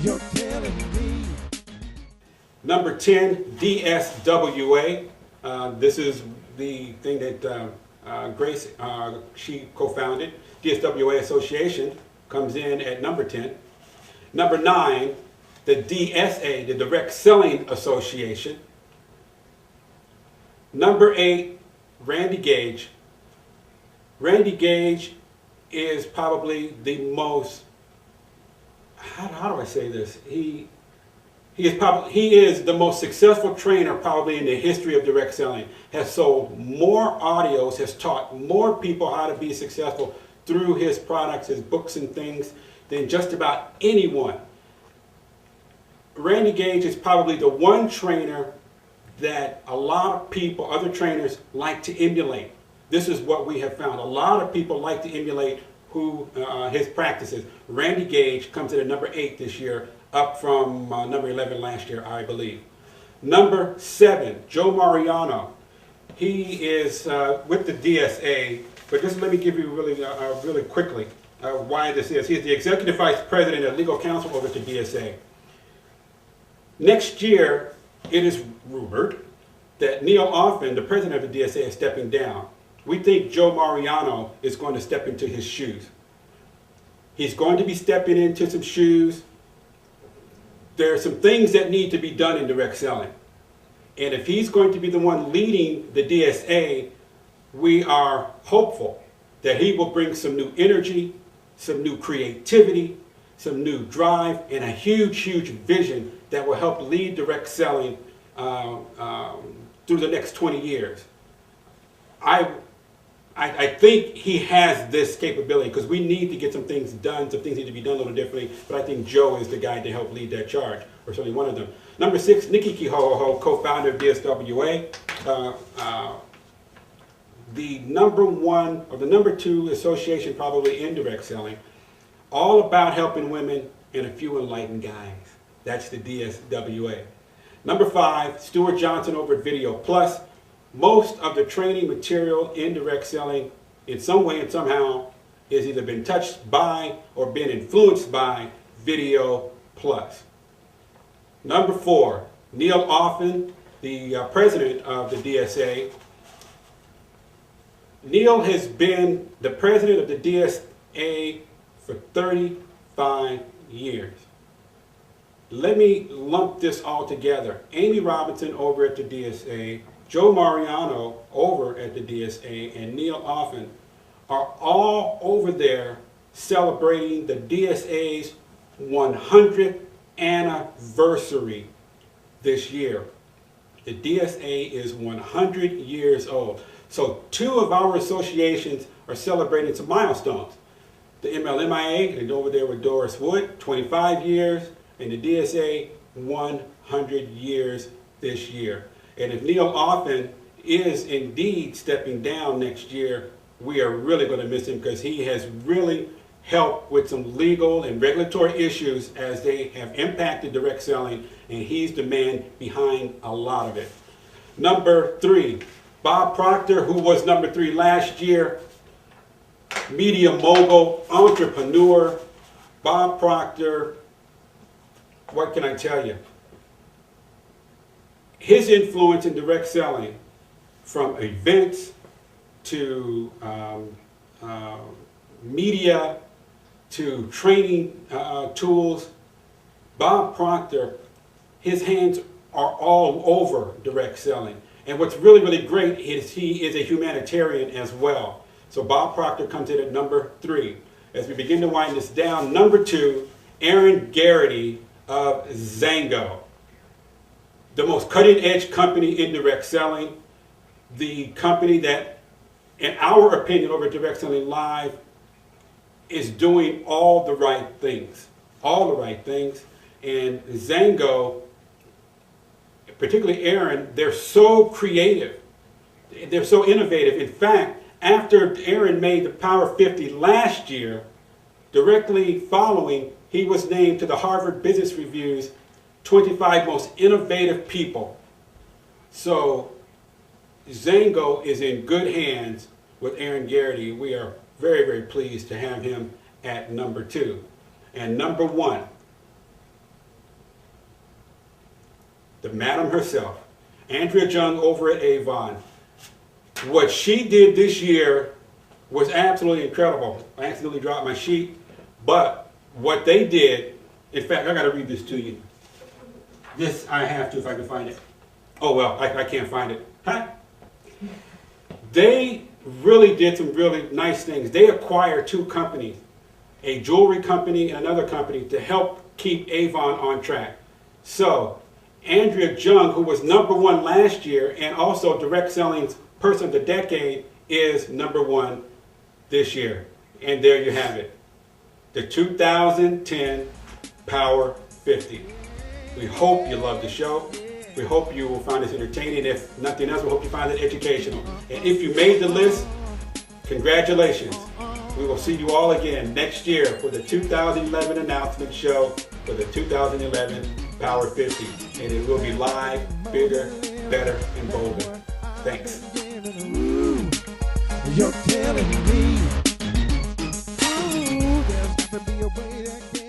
you're telling me. Number 10, DSWA. This is the thing that Grace, she co-founded. DSWA Association comes in at number 10. Number 9, the DSA, the Direct Selling Association. Number 8, Randy Gage. Randy Gage is probably the most, how do I say this? He is the most successful trainer probably in the history of direct selling. Has sold more audios, has taught more people how to be successful through his products, his books and things than just about anyone. Randy Gage is probably the one trainer that a lot of people, other trainers, like to emulate. This is what we have found. A lot of people like to emulate his practices. Randy Gage comes in at number 8 this year, up from number 11 last year, I believe. Number 7, Joe Mariano. He is with the DSA, but just let me give you really quickly why this is. He's the Executive Vice President and Legal Counsel over to DSA. Next year, it is rumored that Neal Often, the president of the DSA, is stepping down. We think Joe Mariano is going to step into his shoes. He's going to be stepping into some shoes. There are some things that need to be done in direct selling. And if he's going to be the one leading the DSA, we are hopeful that he will bring some new energy, some new creativity, some new drive, and a huge, huge vision that will help lead direct selling through the next 20 years. I think he has this capability because we need to get some things done. Some things need to be done a little differently, but I think Joe is the guy to help lead that charge, or certainly one of them. Number 6, Nikki Kihoho, co-founder of DSWA. The number 1 or the number 2 association probably in direct selling, all about helping women and a few enlightened guys. That's the DSWA. Number 5, Stuart Johnson over at Video Plus. Most of the training material in direct selling, in some way and somehow, has either been touched by or been influenced by Video Plus. Number 4, Neal Often, the president of the DSA. Neal has been the president of the DSA for 35 years. Let me lump this all together. Amy Robinson over at the DSA, Joe Mariano over at the DSA, and Neal Often are all over there celebrating the DSA's 100th anniversary this year. The DSA is 100 years old. So 2 of our associations are celebrating some milestones. The MLMIA, and over there with Doris Wood, 25 years, and the DSA, 100 years this year. And if Neal Often is indeed stepping down next year, we are really going to miss him because he has really helped with some legal and regulatory issues as they have impacted direct selling, and he's the man behind a lot of it. Number 3, Bob Proctor, who was number 3 last year, media mogul, entrepreneur. Bob Proctor, what can I tell you? His influence in direct selling, from events to media to training tools, Bob Proctor, his hands are all over direct selling. And what's really, really great is he is a humanitarian as well. So Bob Proctor comes in at number 3. As we begin to wind this down, number 2, Aaron Garrity of Zango. The most cutting-edge company in direct selling. The company that, in our opinion, over at Direct Selling Live, is doing all the right things. All the right things. And Zango, particularly Aaron, they're so creative. They're so innovative. In fact, after Aaron made the Power 50 last year, directly following, he was named to the Harvard Business Review's 25 most innovative people. So Zango is in good hands with Aaron Garrity. We are very, very pleased to have him at number 2. And number 1, the madam herself, Andrea Junk over at Avon. What she did this year was absolutely incredible. I accidentally dropped my sheet, but what they did, in fact, I got to read this to you. This I have to if I can find it. Oh, well, I can't find it. Huh? They really did some really nice things. They acquired two companies, a jewelry company and another company, to help keep Avon on track. So, Andrea Junk, who was #1 last year and also Direct Selling's Person of the Decade, is #1 this year. And there you have it. The 2010 Power 50. We hope you love the show. We hope you will find this entertaining. If nothing else, we hope you find it educational. And if you made the list, congratulations. We will see you all again next year for the 2011 announcement show for the 2011 Power 50. And it will be live, bigger, better, and bolder. Thanks. You're telling me there's got to be a way that can